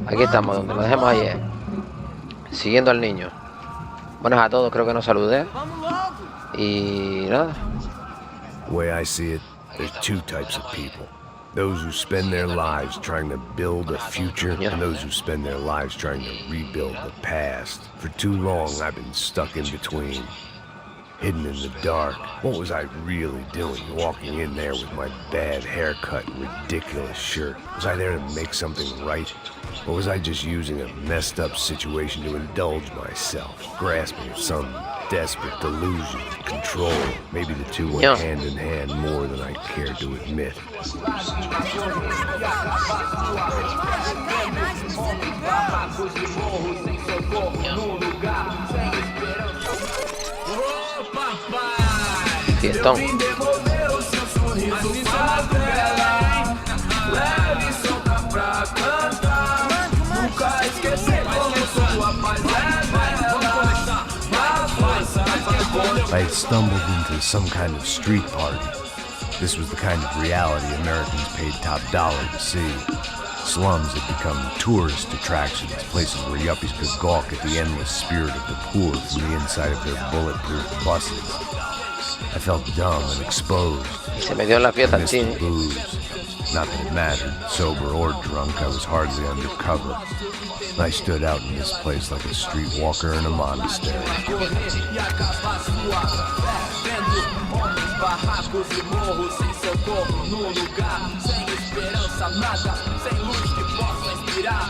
Aquí estamos, donde lo dejemos ayer. Siguiendo al niño. Buenas a todos, creo que no saludé. Y nada. The way I see it, there's two types of people. Those who spend their lives trying to build a future, and those who spend their lives trying to rebuild the past. For too long, I've been stuck in between. Hidden in the dark. What was I really doing walking in there with my bad haircut and ridiculous shirt? Was I there to make something right? Or was I just using a messed up situation to indulge myself, grasping some desperate delusion of control? Maybe the two went hand in hand more than I care to admit. Fiestón. I had stumbled into some kind of street party. This was the kind of reality Americans paid top dollar to see. Slums had become tourist attractions, places where yuppies could gawk at the endless spirit of the poor from the inside of their bulletproof buses. I felt dumb and exposed. Se metió en la fiesta al cine. Booze. Not that it mattered. Sober or drunk, I was hardly undercover. I stood out in this place like a streetwalker in a monastery.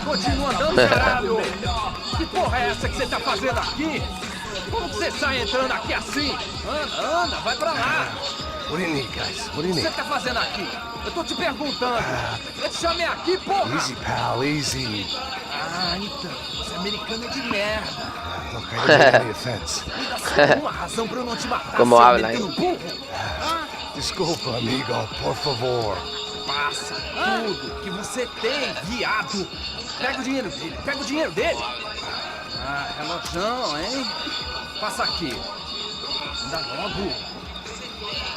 Continua andando, caralho! Que porra é essa que você tá fazendo aqui? Como que você sai entrando aqui assim? Anda, vai pra lá! What do you need, guys? What do you O que need? você tá fazendo aqui? Eu tô te perguntando. Eu te chamei aqui, porra! Easy, pal, easy. Ah, então. Esse americano é de merda. Look, I didn't take any offense. Me dá só uma razão pra eu não te matar, Como seu habla, americano burro. Desculpa, amigo, por favor. Passa tudo que você tem, viado. Pega o dinheiro dele, pega o dinheiro dele. Ah, relojão, hein? Passa aqui. Dá logo.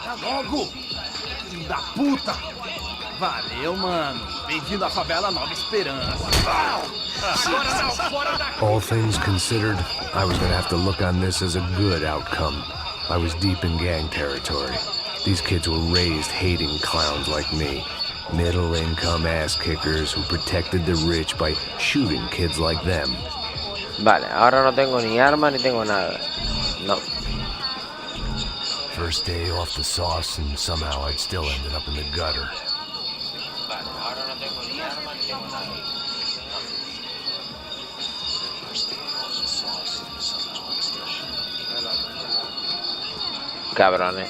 Dá logo. Filho da puta. Valeu, mano. Bem-vindo à favela Nova Esperança. Agora não, fora daqui. All things considered, I was gonna have to look on this as a good outcome. I was deep in gang territory. These kids were raised hating clowns like me. Middle-income ass-kickers who protected the rich by shooting kids like them. Vale, ahora no tengo ni arma ni tengo nada. No. First day off the sauce, and somehow I'd still ended up in the gutter. Vale, ahora no tengo ni arma ni tengo nada. Cabrones.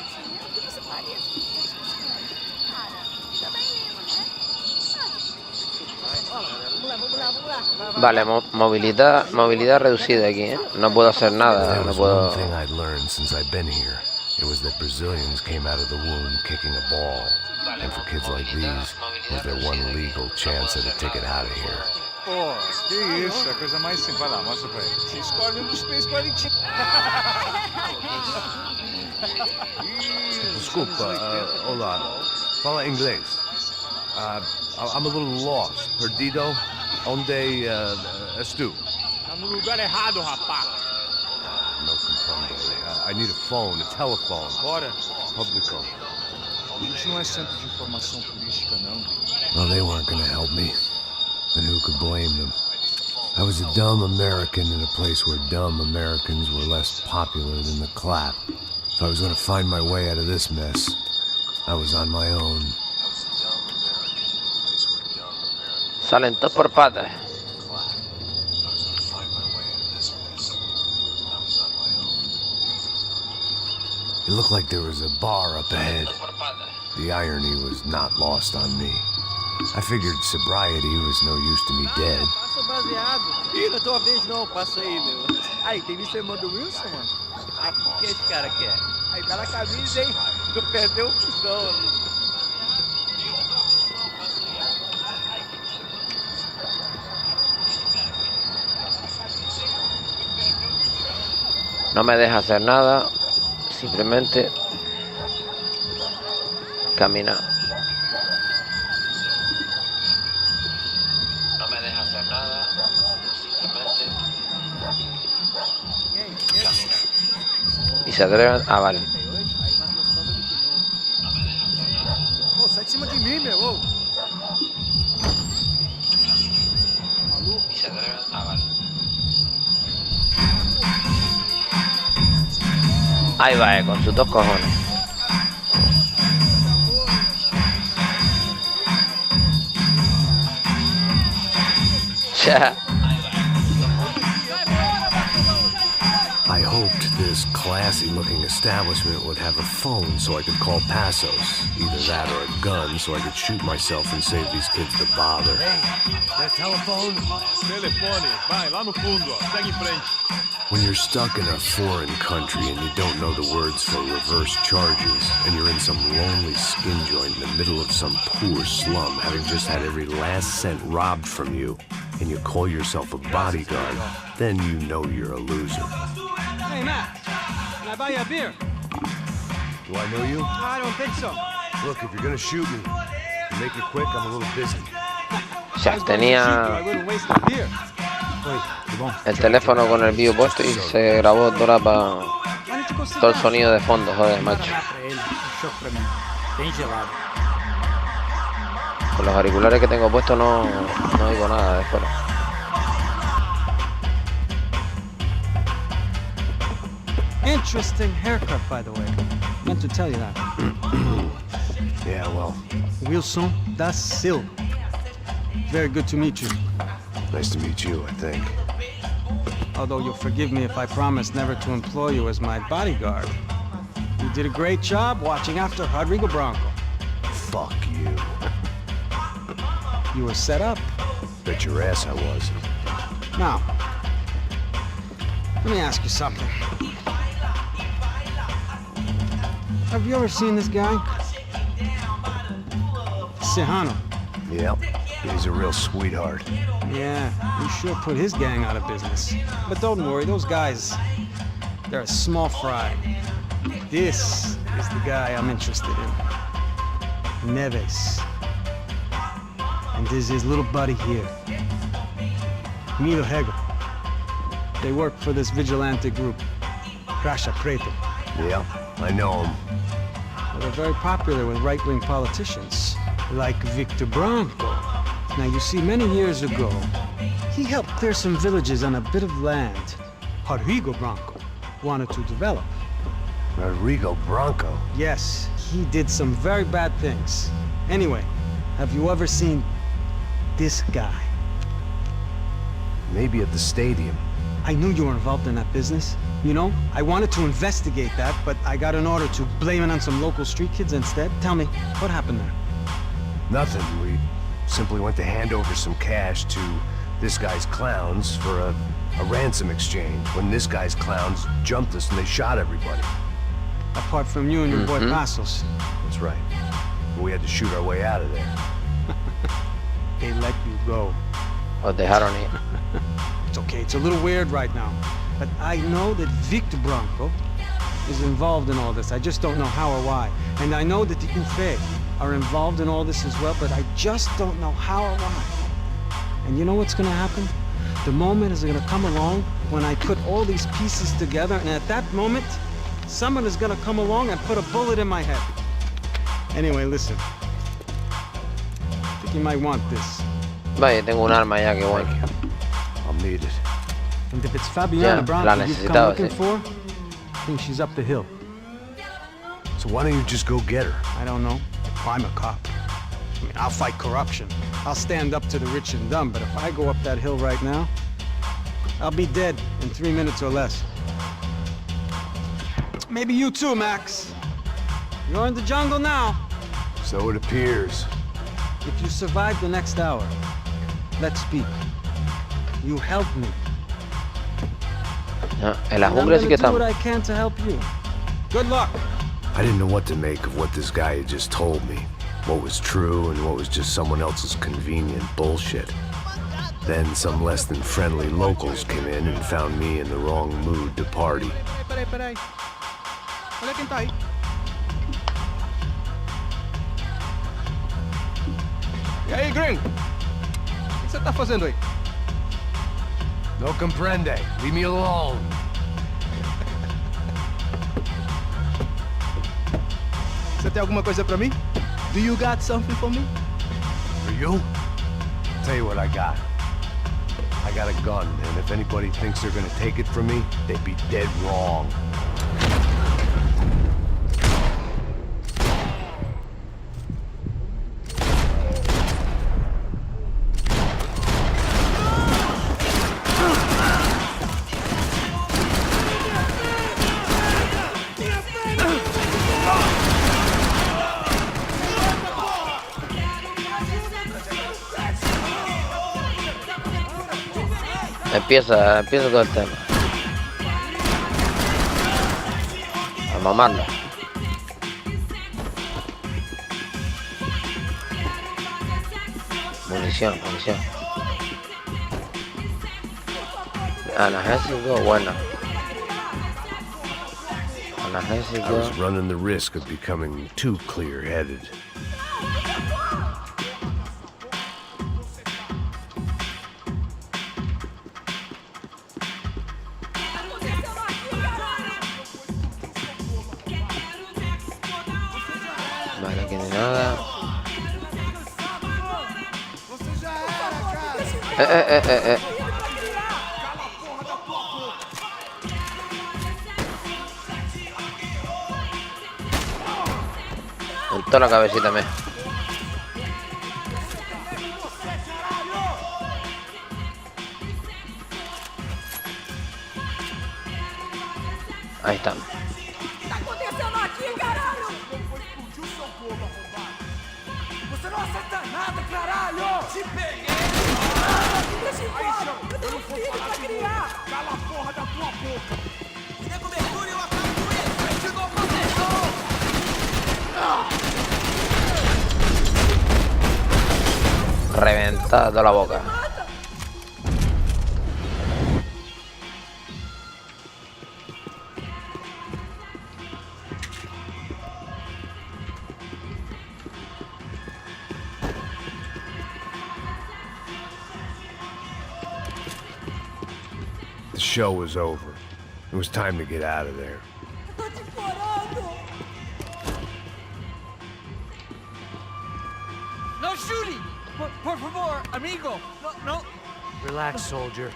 Vale, movilidad reducida aquí, ¿eh? No puedo hacer nada, no puedo... One thing I'd learned since I'd been here. It was that Brazilians came out of the womb kicking a ball. And for kids like these, was their one legal chance at a ticket out of here. Pô, que isso, a coisa mais simples. Vai lá, mostra pra ele. Você escolhe um dos três palitinhos. Desculpa, olá. Fala inglês. I'm a little lost. Perdido? Onde estou? Tá no lugar errado, rapaz. No comprendo. I need a phone, a telephone. Bora. Publico. A gente não é centro de informação turística, não. Well, they weren't gonna help me. And who could blame them? I was a dumb American in a place where dumb Americans were less popular than the clap. If I was gonna find my way out of this mess, I was on my own. Salen todos por patas. It looked like there was a bar up ahead. The irony was not lost on me. I figured sobriety was no use to me dead. Passa baseado. Ih, na tua vez não, passa aí, meu. Aí, tem visto a irmã do Wilson, mano? Ah, o que esse cara quer? Aí tá na camisa, hein? Tu perdeu o cuzão. No me deja hacer nada. Simplemente caminar. Y se atreven... Ah, vale. Aí mais gostosa do que não. Ô, sai de cima de mim, meu. Ô. Maluco. Y se atreven... Ah, vale. Ahí va, con sus dos cojones. Ya. I hoped this classy-looking establishment would have a phone so I could call Passos. Either that or a gun so I could shoot myself and save these kids the bother. That telephone? Telefone. Vai, lá no fundo, ó. Segue em frente. When you're stuck in a foreign country and you don't know the words for reverse charges, and you're in some lonely skin joint in the middle of some poor slum, having just had every last cent robbed from you, and you call yourself a bodyguard, then you know you're a loser. Hey, Matt. Can I buy you a beer? Do I know you? I don't think so. Look, if you're gonna shoot me, make it quick, I'm a little busy. Ya tenía I wouldn't waste a beer. el teléfono con el vídeo puesto y se grabó toda todo el sonido de fondo, joder, macho. Bem gelado. Con los auriculares que tengo puestos no oigo nada de fuera. Interesting haircut, by the way. Meant to tell you that. Yeah, well, Wilson da Silva. Very good to meet you. nice to meet you, I think. Although you'll forgive me if I promise never to employ you as my bodyguard. You did a great job watching after Rodrigo Branco. Fuck you. You were set up. Bet your ass I was. Now, let me ask you something. Have you ever seen this guy? Serrano. Yep, he's a real sweetheart. Yeah, he sure put his gang out of business. But don't worry, those guys, they're a small fry. This is the guy I'm interested in. Neves. And this is his little buddy here. Milo Hegel. They work for this vigilante group, Crasha Preto. Yep, I know him. Well, they're very popular with right-wing politicians, like Victor Branco. Now, you see, many years ago, he helped clear some villages on a bit of land Rodrigo Branco wanted to develop. Rodrigo Branco? Yes, he did some very bad things. Anyway, have you ever seen this guy? Maybe at the stadium. I knew you were involved in that business. You know, I wanted to investigate that, but I got an order to blame it on some local street kids instead. Tell me, what happened there? Nothing. We simply went to hand over some cash to this guy's clowns for a ransom exchange when this guy's clowns jumped us and they shot everybody. Apart from you and your boy Passos. That's right. We had to shoot our way out of there. They let you go. Os dejaron ir. It's okay, it's a little weird right now. But I know that Victor Branco is involved in all this. I just don't know how or why. And I know that the UFE are involved in all this as well, but I just don't know how or why. And you know what's gonna happen? The moment is gonna come along when I put all these pieces together, and at that moment, someone is gonna come along and put a bullet in my head. Anyway, listen. I think you might want this. Vaya, tengo un arma ya, que guay. I'll need it. And if it's Fabiana Yeah, Branco la you've come necesitaba, looking sí. for, I think she's up the hill. So why don't you just go get her? I don't know. I'm a cop. I mean, I'll fight corruption. I'll stand up to the rich and dumb, but if I go up that hill right now, I'll be dead in 3 minutes or less. Maybe you too, Max. You're in the jungle now. So it appears. If you survive the next hour, let's speak. You help me. Ah, en la And I'm jungla sí que gonna do what estamos. I can to help you. Good luck. I didn't know what to make of what this guy had just told me. What was true and what was just someone else's convenient bullshit. Then some less than friendly locals came in and found me in the wrong mood to party. Peraí. Olha quem tá aí. E aí, gringo? O que você tá fazendo aí? No comprende. Leave me alone. tem alguma coisa pra mim? Do you got something for me? For you? Tell you what I got. I got a gun, and if anybody thinks they're gonna take it from me, they'd be dead wrong. Empieza todo el tema. A mamarla. Munición. Analgésico, bueno. I was running the risk of becoming too clear-headed. Vale, aquí no hay nada. En toda la cabecita me. Ahí está. Tá acontecendo aqui, caralho? Você não acerta nada, caralho! Te peguei! Deixa embora! Eu tenho um filho pra criar! Cala a porra da tua boca! Me dê cobertura e eu acabo com isso! Eu te dou proteção! Reventada toda la boca. The show was over. It was time to get out of there. Eu tô te implorando! No shooting! Por favor, amigo! No! Relax, soldier.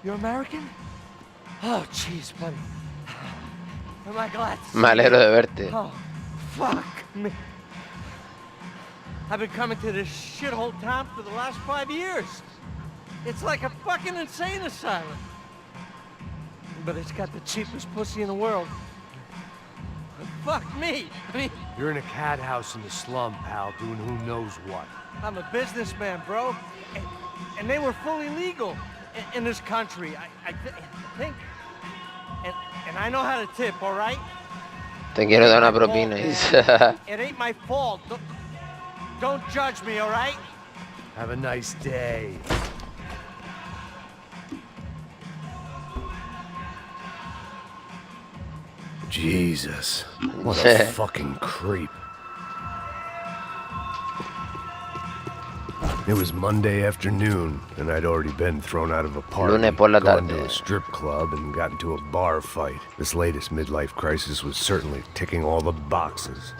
You're American? Oh, jeez, buddy. Am I glad to see Me alegro de verte. Oh, fuck me. I've been coming to this shithole town for the last 5 years. It's like a fucking insane asylum. But it's got the cheapest pussy in the world. Fuck me. I mean, You're in a cat house in the slum, pal, doing who knows what. I'm a businessman, bro. And they were fully legal in this country, I think. And I know how to tip, all right? Te quiero dar una propina. It ain't my fault. Don't judge me, all right? Have a nice day. Jesus, what a fucking creep. It was Monday afternoon, and I'd already been thrown out of a party, Lunes por la gone tarde. to a strip club, and got into a bar fight. This latest midlife crisis was certainly ticking all the boxes.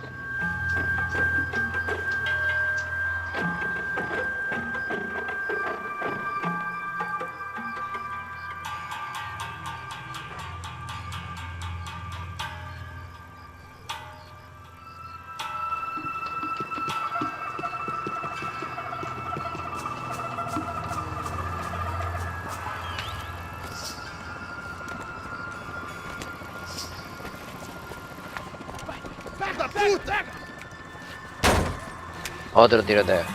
Otro tiroteo.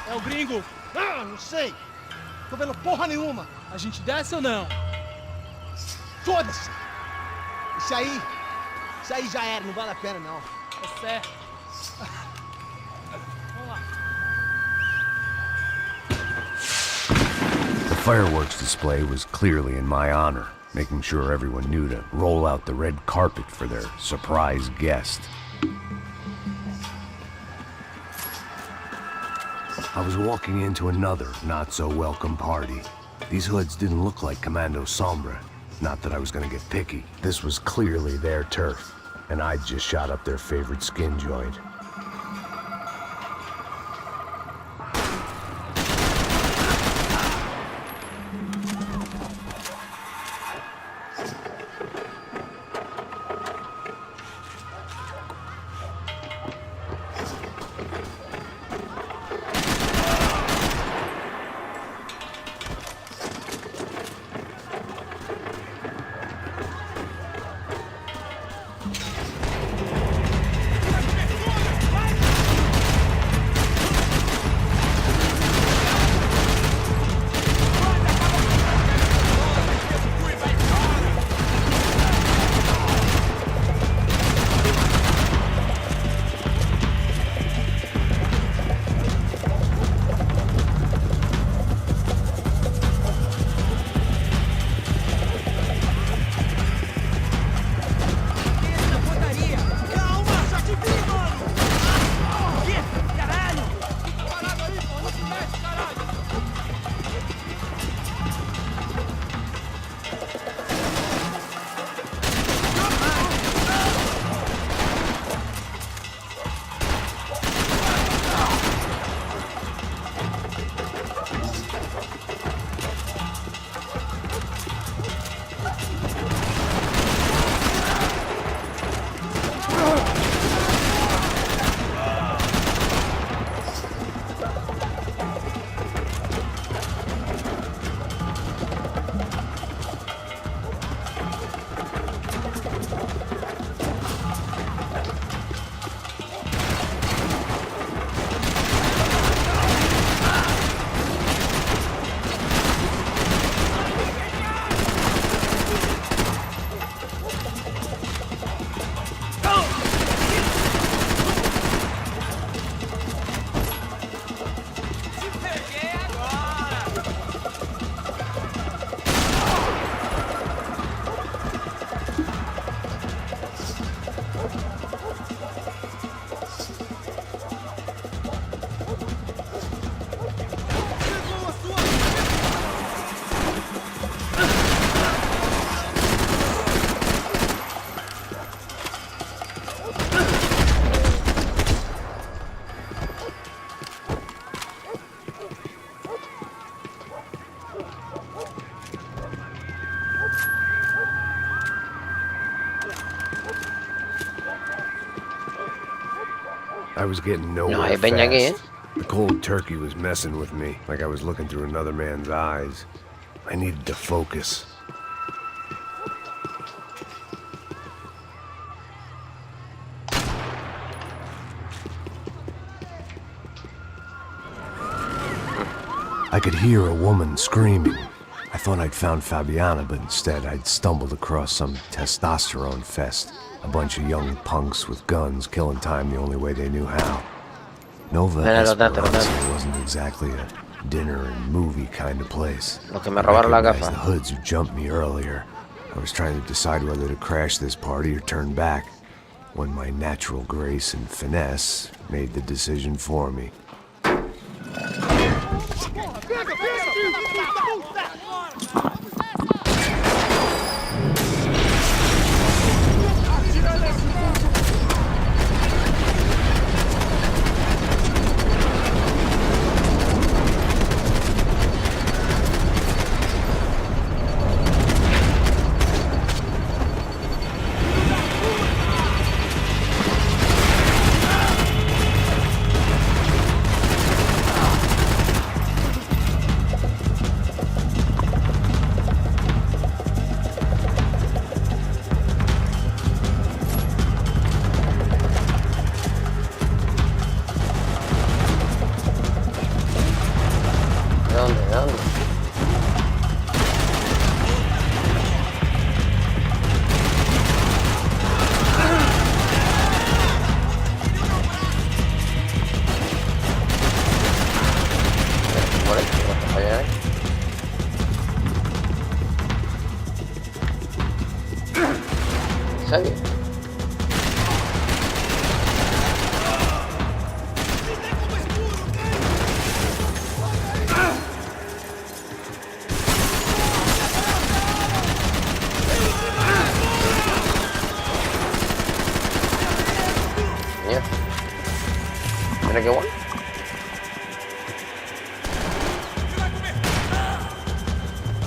É o gringo. Ah, não sei. Tô vendo porra nenhuma. A gente desce ou não? Foda-se. Isso aí já era, não vale a pena não. É certo. Vamos lá. The fireworks display was clearly in my honor, making sure everyone knew to roll out the red carpet for their surprise guest. I was walking into another not-so-welcome party. These hoods didn't look like Commando Sombra. Not that I was gonna get picky. This was clearly their turf, and I'd just shot up their favorite skin joint. I was getting nowhere No hay peña aquí, fast. The cold turkey was messing with me, like I was looking through another man's eyes. I needed to focus. I could hear a woman screaming. I thought I'd found Fabiana, but instead I'd stumbled across some testosterone fest. A bunch of young punks with guns killing time the only way they knew how. Nova Esperanza wasn't exactly a dinner and movie kind of place. Los que me robaron la The gafa. hoods who jumped me earlier. I was trying to decide whether to crash this party or turn back, when my natural grace and finesse made the decision for me. ¿Sabes?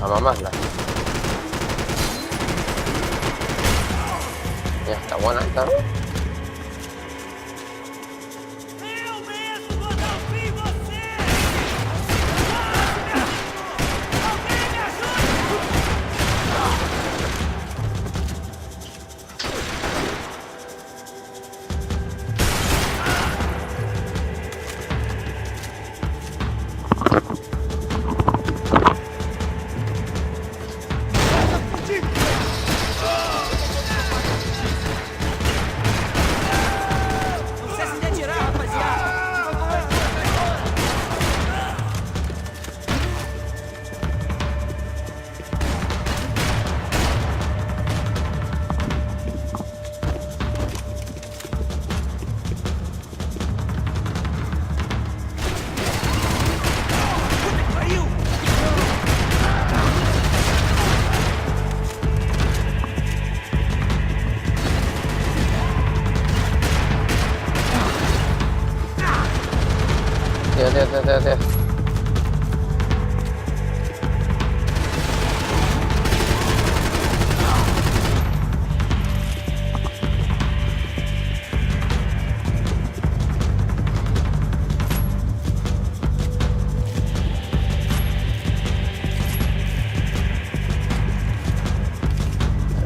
A mamarla. Ya está buena esta, ¿no? Tío.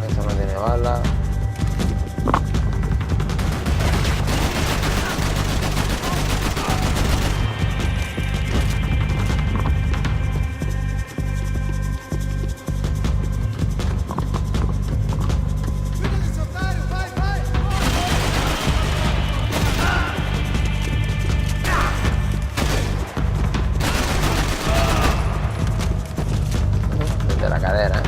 Esta no tiene bala. De la cadera, ¿eh?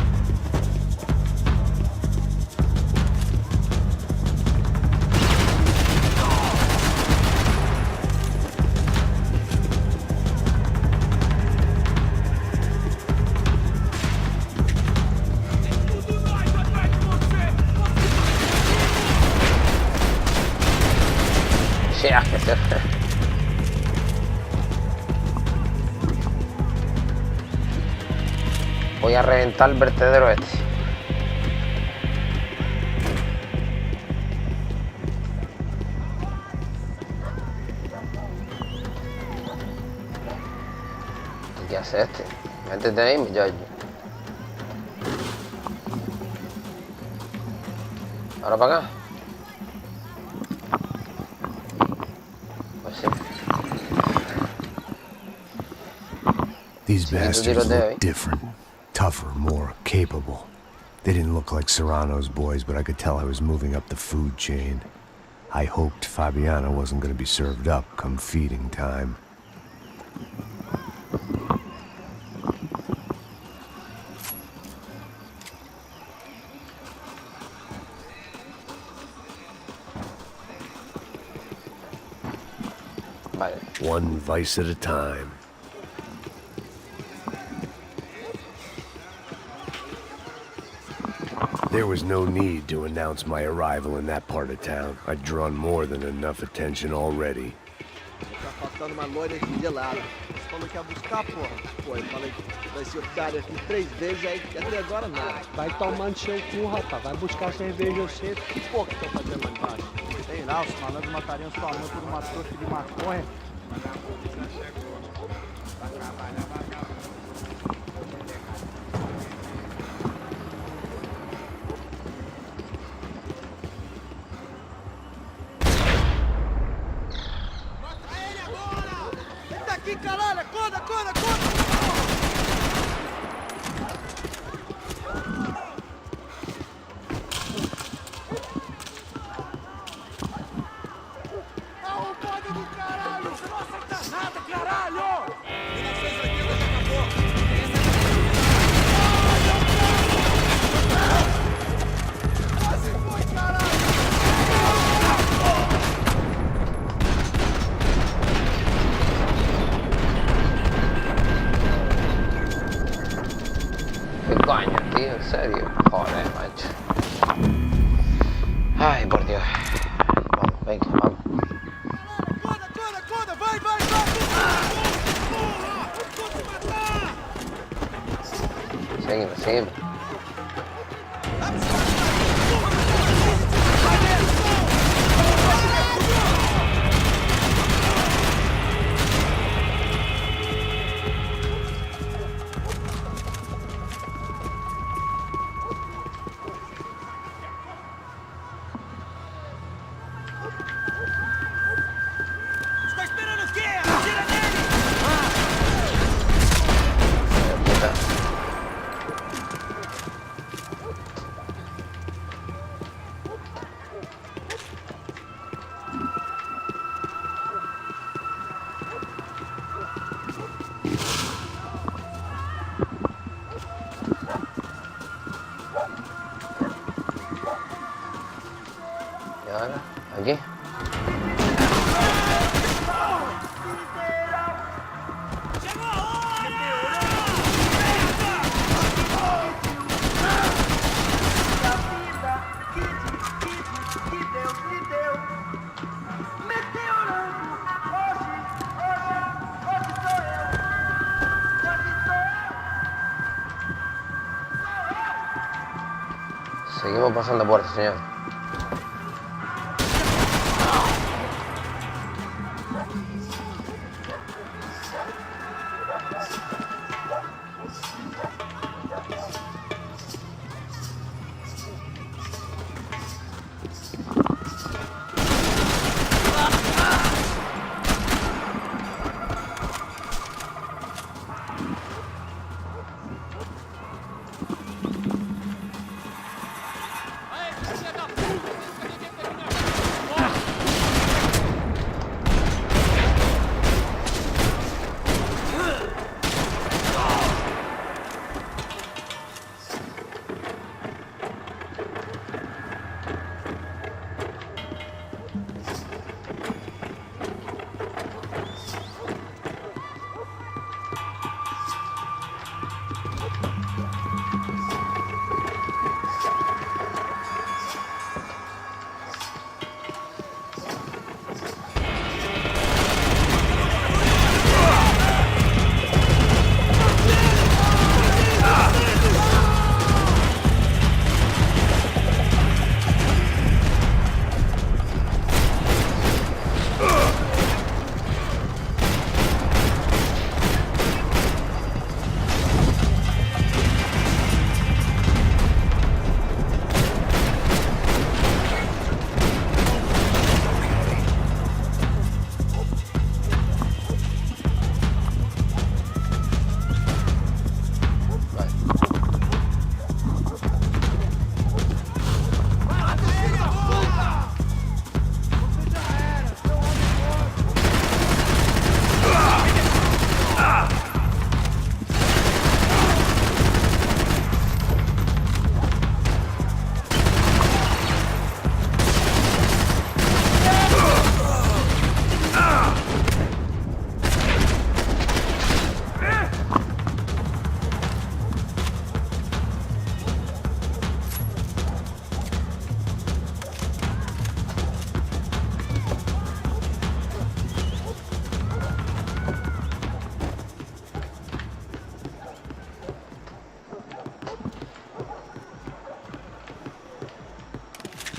Sí, que se... Voy a reventar el vertedero este. ¿Qué hace este? Métete ahí, muchacho. Ahora para acá. Pues sí. These bastards look different. Tougher, more capable. They didn't look like Serrano's boys, but I could tell I was moving up the food chain. I hoped Fabiana wasn't going to be served up come feeding time. Vale. One vice at a time. There was no need to announce my arrival in that part of town. I'd drawn more than enough attention already. Tá faltando uma loira aqui gelada. Você falou que ia buscar, porra. Pô, eu falei que esse otário aqui 3 vezes, aí até agora nada. Vai tomando seu cu, rapaz. Vai buscar cerveja você. Que porra que estão fazendo lá embaixo? Sei lá, os malandros matariam sua mãe por uma trouxa de maconha. Aqui, caralho! Acorda, acorda, acorda! Arrombado do caralho! Você não acerta nada, caralho! 1980 já acabou! Quase foi, caralho! ¿Qué coño, tío? ¿En serio? Joder, macho. Ay, por Dios. Vamos, venga, vamos. Acorda, acorda, acorda! Vai, vai, vai! Porra! Vou te matar! Sí, Seguimos, seguimos. Está esperando o quê? Atira nele! Puta. Y ahora, aquí. Chegou a hora! Seguimos pasando puertas, señor.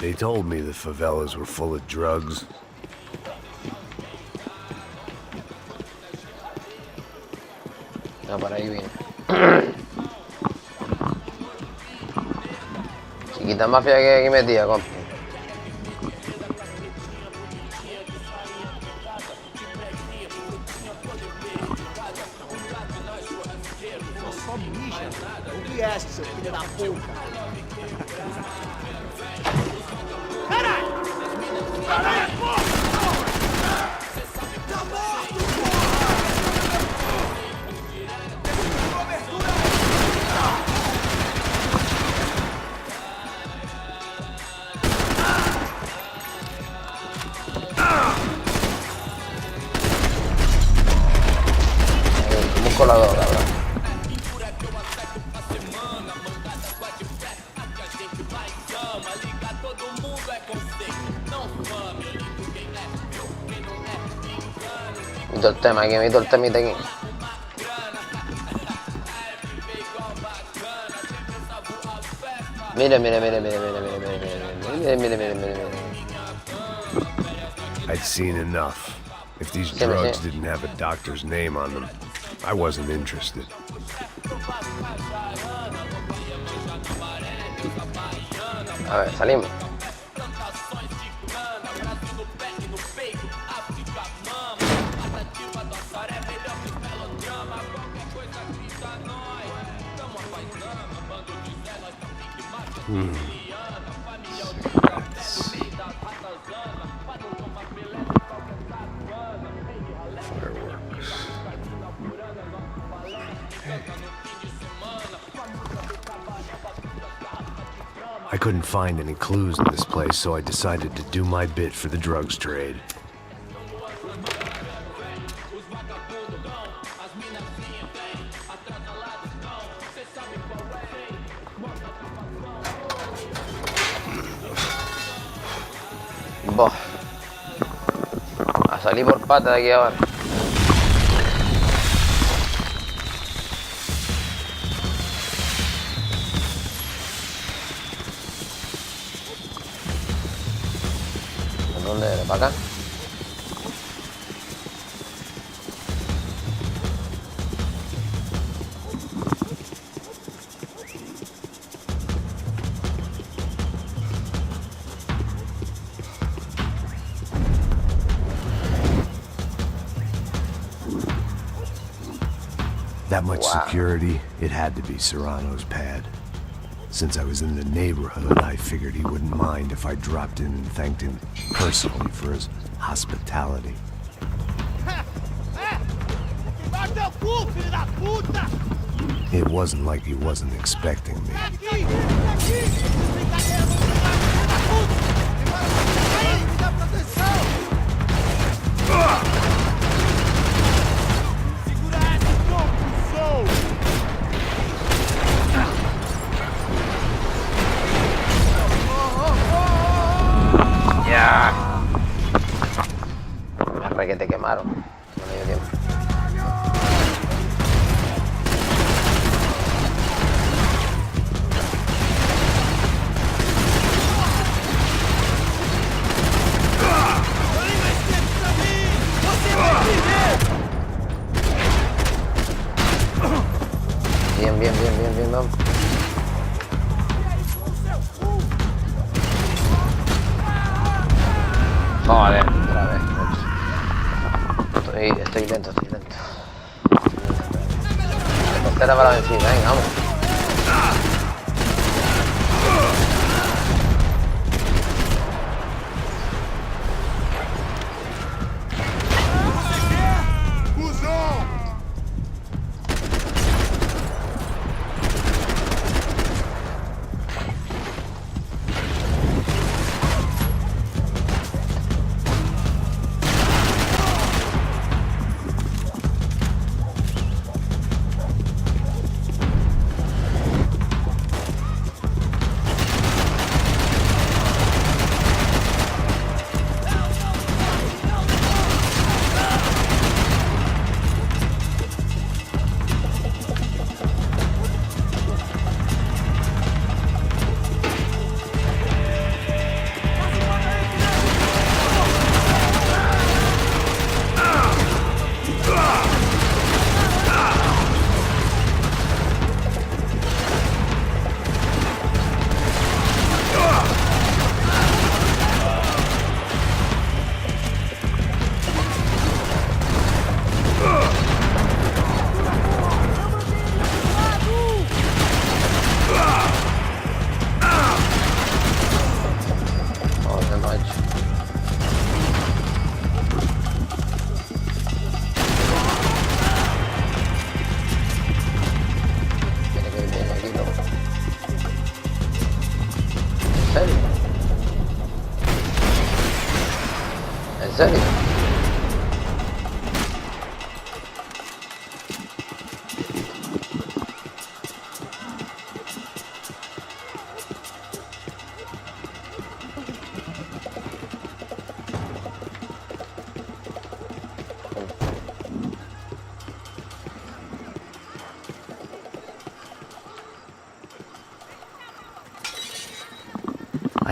They told me the favelas were full of drugs. No, por ahí viene. Chiquita mafia que aquí metía, compa. Só mija. O que é, seu filho da puta? Caralho! Caralho, porra! Tá morto, porra! Cobertura! Un colador, la verdad. Mito el tema aquí, mito el temita aquí. Mire, mire, mire, mire, mire, mire, mire, mire, mire, mire, mire, mire. I'd seen enough. If these Sí, drugs sí. didn't have a doctor's name on them, I wasn't interested. A ver, salimos. I couldn't find any clues in this place, so I decided to do my bit for the drugs trade. Boh. A salir por pata de aquí ahora. ¿Dónde era? ¿Para acá? That much Wow. security, it had to be Serrano's pad. Since I was in the neighborhood, I figured he wouldn't mind if I dropped in and thanked him personally for his hospitality. Vai teu cu, filho da puta! It wasn't like he wasn't expecting me. Aqui! Aqui! Brincadeira, vamos pegar, filho da puta! Agora aí, me dá proteção! Segura essa, cuzão! Ya. Me re que te quemaron. No me dio tiempo. Olhe mais tempo pra mim! Você vai primeiro! Bien, bien, bien, bien, bien, vamos. Joder, otra vez. Estoy lento, estoy lento. Tercera para la vencida, venga, vamos.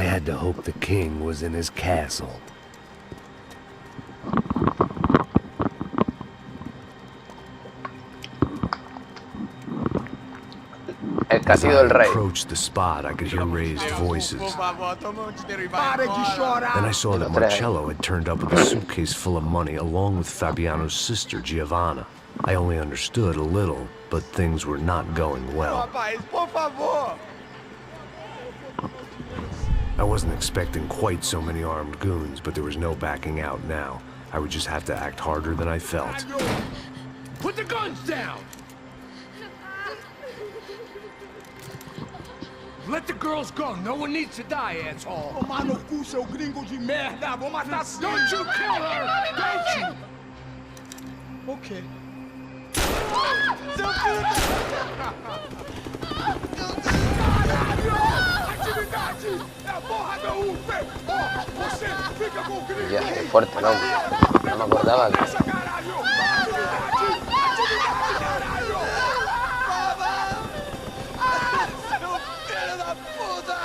I had to hope the king was in his castle. El As castillo I del rey. approached the spot, I could hear raised voices. favor, toma um dinheiro e vai Para de embora. chorar! Then I saw that Marcello had turned up with a suitcase full of money along with Fabiano's sister, Giovanna. I only understood a little, but things were not going well. Rapaz, por favor. I wasn't expecting quite so many armed goons, but there was no backing out now. I would just have to act harder than I felt. Put the guns down. Let the girls go. No one needs to die, asshole. Tomar no cu, seu gringo de merda! Vou matar sim! Don't you kill her! Don't you? Ok. Seu filho Atividade! É a porra da UFE! Ó, você fica com o gringo! Ya, qué fuerte, ¿no? No me acordaba que... Essa caralho! Atividade! Atividade, caralho! Seu filho da puta!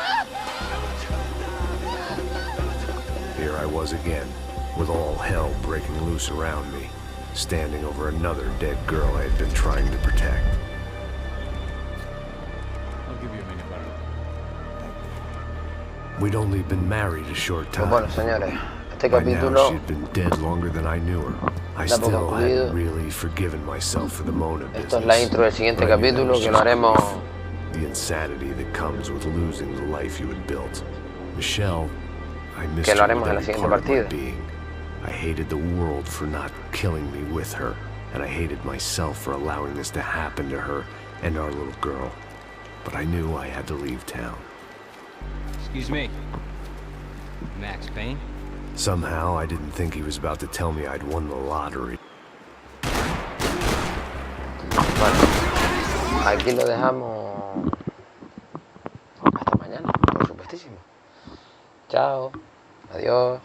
Here I was again, with all hell breaking loose around me, standing over another dead girl I had been trying to protect. I'll give you a minute, brother. We'd only been married a short Pues time. bueno, señores, este By now, capítulo she'd been dead longer than I knew her. I da por still hadn't concluido. really forgiven myself for the Mona business. Esto es la intro del siguiente But I knew that capítulo was que lo just haremos. grief. The insanity that comes with losing the life you had built. Michelle, I missed Que lo her haremos with en la every siguiente part of my partida. being. I hated the world for not killing me with her, and I hated myself for allowing this to happen to her and our little girl. But I knew I had to leave town. Excuse me. Max Payne? Somehow, I didn't think he was about to tell me I'd won the lottery. Bueno, aquí lo dejamos. Hasta mañana, por supuestísimo. Chao. Adiós.